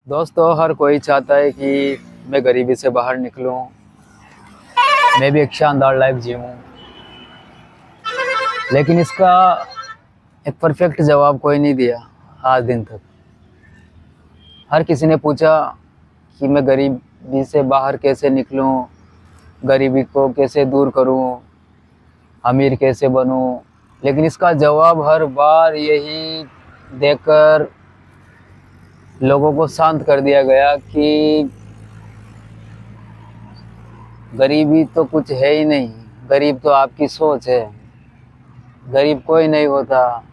दोस्तों, हर कोई चाहता है कि मैं गरीबी से बाहर निकलूं, मैं भी एक शानदार लाइफ जीऊं। लेकिन इसका एक परफेक्ट जवाब कोई नहीं दिया आज दिन तक। हर किसी ने पूछा कि मैं गरीबी से बाहर कैसे निकलूं, गरीबी को कैसे दूर करूं, अमीर कैसे बनूं। लेकिन इसका जवाब हर बार यही देकर लोगों को शांत कर दिया गया कि गरीबी तो कुछ है ही नहीं, गरीब तो आपकी सोच है, गरीब कोई नहीं होता।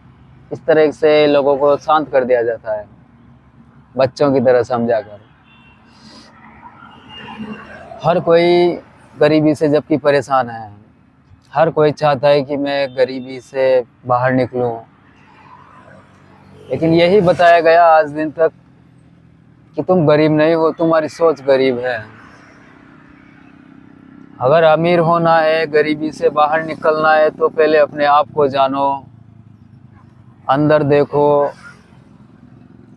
इस तरह से लोगों को शांत कर दिया जाता है, बच्चों की तरह समझाकर। हर कोई गरीबी से जबकि परेशान है, हर कोई चाहता है कि मैं गरीबी से बाहर निकलूं। लेकिन यही बताया गया आज दिन तक कि तुम गरीब नहीं हो, तुम्हारी सोच गरीब है। अगर अमीर होना है, गरीबी से बाहर निकलना है, तो पहले अपने आप को जानो, अंदर देखो,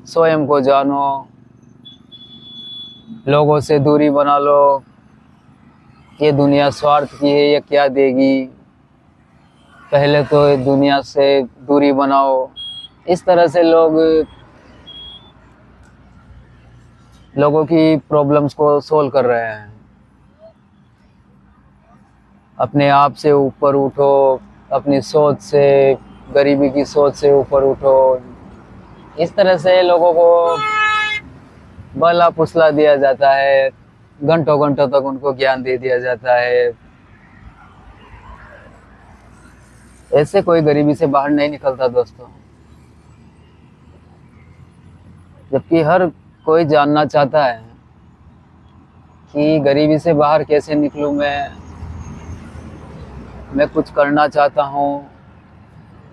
स्वयं को जानो, लोगों से दूरी बना लो। ये दुनिया स्वार्थ की है, ये क्या देगी, पहले तो ये दुनिया से दूरी बनाओ। इस तरह से लोगों की प्रॉब्लम्स को सोल्व कर रहे हैं। अपने आप से ऊपर उठो, अपनी सोच से, गरीबी की सोच से ऊपर उठो। इस तरह से लोगों को भला फुसला दिया जाता है, घंटों घंटों तक उनको ज्ञान दे दिया जाता है। ऐसे कोई गरीबी से बाहर नहीं निकलता दोस्तों। जबकि हर कोई जानना चाहता है कि गरीबी से बाहर कैसे निकलूं मैं कुछ करना चाहता हूं।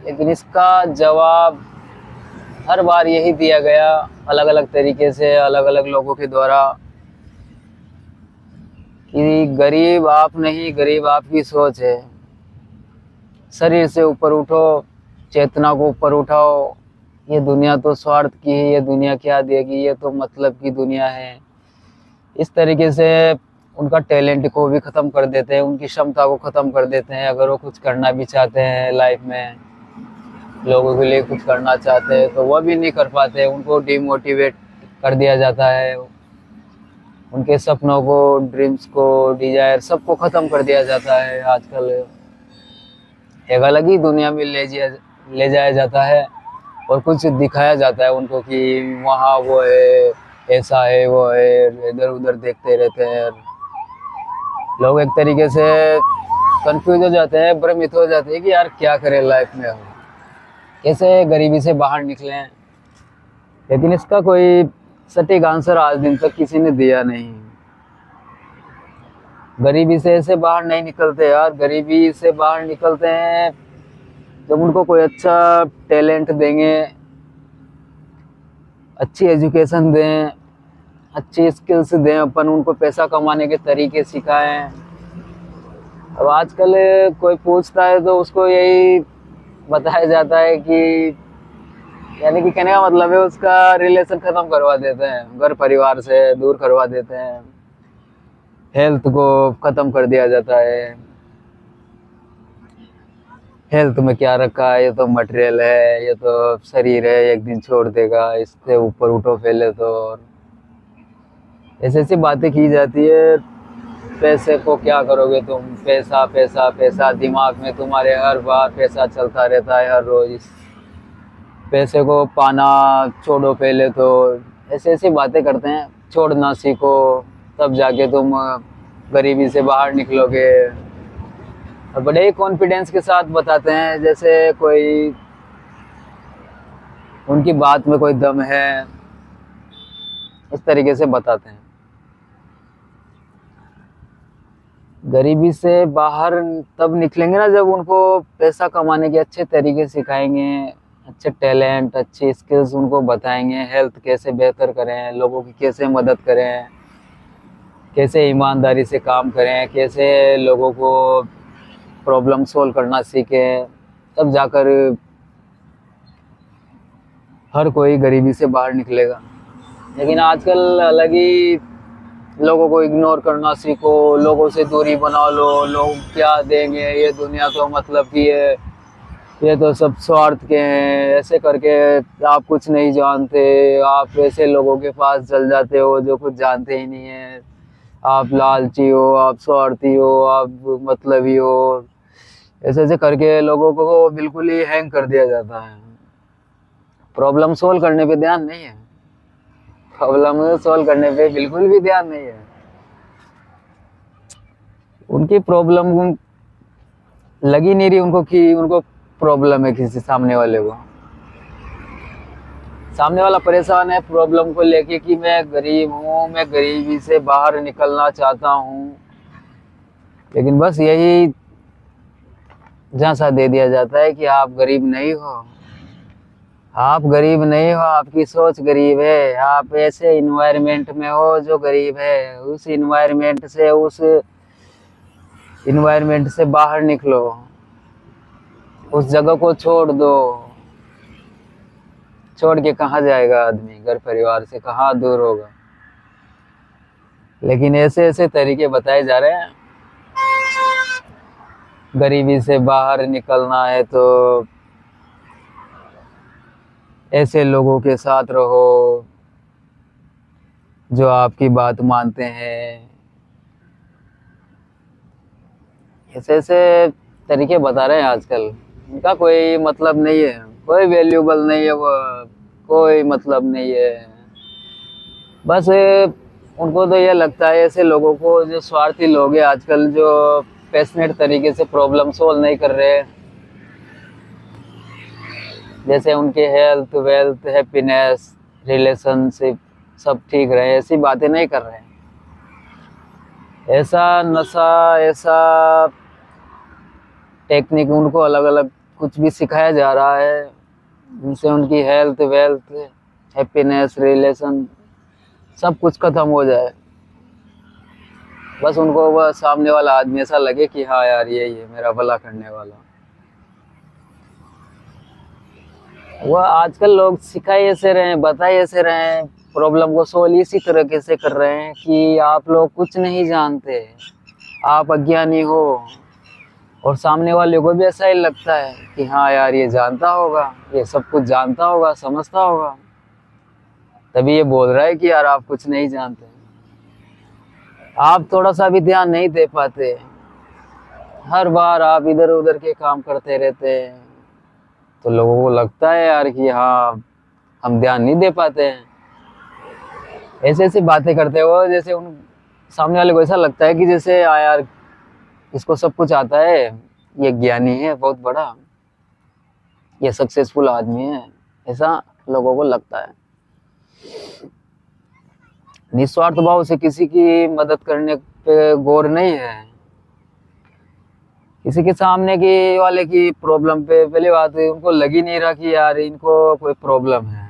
लेकिन इसका जवाब हर बार यही दिया गया, अलग अलग तरीके से, अलग अलग लोगों के द्वारा, कि गरीब आप नहीं, गरीब आपकी सोच है। शरीर से ऊपर उठो, चेतना को ऊपर उठाओ। ये दुनिया तो स्वार्थ की है, ये दुनिया क्या देगी, ये तो मतलब की दुनिया है। इस तरीके से उनका टैलेंट को भी ख़त्म कर देते हैं, उनकी क्षमता को ख़त्म कर देते हैं। अगर वो कुछ करना भी चाहते हैं लाइफ में, लोगों के लिए कुछ करना चाहते हैं, तो वह भी नहीं कर पाते। उनको डिमोटिवेट कर दिया जाता है, उनके सपनों को, ड्रीम्स को, डिजायर सबको ख़त्म कर दिया जाता है। आजकल एक अलग ही दुनिया में ले जाया जाता है और कुछ दिखाया जाता है उनको कि वहाँ वो है, ऐसा है, वो है। इधर उधर देखते रहते हैं लोग, एक तरीके से कंफ्यूज हो जाते हैं, भ्रमित हो जाते हैं कि यार क्या करें लाइफ में, हम कैसे गरीबी से बाहर निकलें। लेकिन इसका कोई सटीक आंसर आज दिन तक किसी ने दिया नहीं। गरीबी से ऐसे बाहर नहीं निकलते यार, गरीबी से बाहर निकलते हैं जब उनको कोई अच्छा टैलेंट देंगे, अच्छी एजुकेशन दें, अच्छी स्किल्स दें, अपन उनको पैसा कमाने के तरीके सिखाएं। अब आजकल कोई पूछता है तो उसको यही बताया जाता है कि, यानी कि कहने का मतलब है, उसका रिलेशन खत्म करवा देते हैं, घर परिवार से दूर करवा देते हैं, हेल्थ को खत्म कर दिया जाता है। हेल्थ में क्या रखा है, ये तो मटेरियल है, ये तो शरीर है, एक दिन छोड़ देगा, इससे ऊपर उठो पहले तो। ऐसी ऐसी बातें की जाती है। पैसे को क्या करोगे तुम, पैसा पैसा पैसा, दिमाग में तुम्हारे हर बार पैसा चलता रहता है हर रोज। इस पैसे को पाना छोड़ो पहले तो। ऐसी ऐसी बातें करते हैं, छोड़ना सीखो, तब जाके तुम गरीबी से बाहर निकलोगे। और बड़े ही कॉन्फिडेंस के साथ बताते हैं, जैसे कोई उनकी बात में कोई दम है, इस तरीके से बताते हैं। गरीबी से बाहर तब निकलेंगे ना जब उनको पैसा कमाने के अच्छे तरीके सिखाएंगे, अच्छे टैलेंट, अच्छी स्किल्स उनको बताएंगे, हेल्थ कैसे बेहतर करें, लोगों की कैसे मदद करें, कैसे ईमानदारी से काम करें, कैसे लोगों को प्रॉब्लम सोल्व करना सीखें। तब जाकर हर कोई गरीबी से बाहर निकलेगा। लेकिन आजकल अलग ही लोगों को इग्नोर करना सीखो, लोगों से दूरी बना लो, लोग क्या देंगे, ये दुनिया तो मतलब की है, ये तो सब स्वार्थ के हैं, ऐसे करके आप कुछ नहीं जानते, आप ऐसे लोगों के पास चल जाते हो जो कुछ जानते ही नहीं है, आप लालची हो, आप स्वार्थी हो, आप मतलबी हो, ऐसे ऐसे करके लोगों को बिल्कुल ही हैंग कर दिया जाता है। प्रॉब्लम सोल्व करने पे ध्यान नहीं है, प्रॉब्लम सोल्व करने पे बिल्कुल भी ध्यान नहीं है। उनकी प्रॉब्लम लगी नहीं रही उनको कि उनको प्रॉब्लम है, किसी सामने वाले को, सामने वाला परेशान है प्रॉब्लम को लेके कि मैं गरीब हूँ, मैं गरीबी से बाहर निकलना चाहता हूँ, लेकिन बस यही झांसा दे दिया जाता है कि आप गरीब नहीं हो, आप गरीब नहीं हो, आपकी सोच गरीब है, आप ऐसे इन्वायरमेंट में हो जो गरीब है, उस इन्वायरमेंट से बाहर निकलो, उस जगह को छोड़ दो। छोड़ के कहाँ जाएगा आदमी, घर परिवार से कहाँ दूर होगा। लेकिन ऐसे ऐसे तरीके बताए जा रहे हैं, गरीबी से बाहर निकलना है तो ऐसे लोगों के साथ रहो जो आपकी बात मानते हैं, ऐसे ऐसे तरीके बता रहे हैं आजकल। उनका कोई मतलब नहीं है, कोई वैल्यूबल नहीं है, वो कोई मतलब नहीं है। बस उनको तो ये लगता है, ऐसे लोगों को, जो स्वार्थी लोग हैं आजकल, जो पैशनेट तरीके से प्रॉब्लम सोल्व नहीं कर रहे, जैसे उनके हेल्थ वेल्थ हैप्पीनेस रिलेशनशिप सब ठीक रहे, ऐसी बातें नहीं कर रहे हैं। ऐसा नशा, ऐसा टेक्निक उनको अलग अलग कुछ भी सिखाया जा रहा है जिनसे उनकी हेल्थ वेल्थ हैप्पीनेस रिलेशन सब कुछ खत्म हो जाए। बस उनको वह सामने वाला आदमी ऐसा लगे कि हाँ यार यही है मेरा भला करने वाला। वह आजकल लोग सिखाए ऐसे रहे हैं, बताए ऐसे रहे हैं, प्रॉब्लम को सोल्व इसी तरीके से कर रहे हैं कि आप लोग कुछ नहीं जानते, आप अज्ञानी हो, और सामने वाले को भी ऐसा ही लगता है कि हाँ यार ये जानता होगा, ये सब कुछ जानता होगा, समझता होगा, तभी ये बोल रहा है कि यार आप कुछ नहीं जानते। आप थोड़ा सा भी ध्यान नहीं दे पाते, हर बार आप इधर उधर के काम करते रहते हैं, तो लोगों को लगता है यार कि हाँ हम ध्यान नहीं दे पाते हैं। ऐसे ऐसी बातें करते हो जैसे उन सामने वाले को ऐसा लगता है कि जैसे यार इसको सब कुछ आता है, ये ज्ञानी है बहुत बड़ा, ये सक्सेसफुल आदमी है, ऐसा लोगों को लगता है। निस्वार्थ भाव से किसी की मदद करने पे गौर नहीं है, किसी के सामने की वाले की प्रॉब्लम पे पहली बात है उनको लग ही नहीं रहा कि यार इनको कोई प्रॉब्लम है।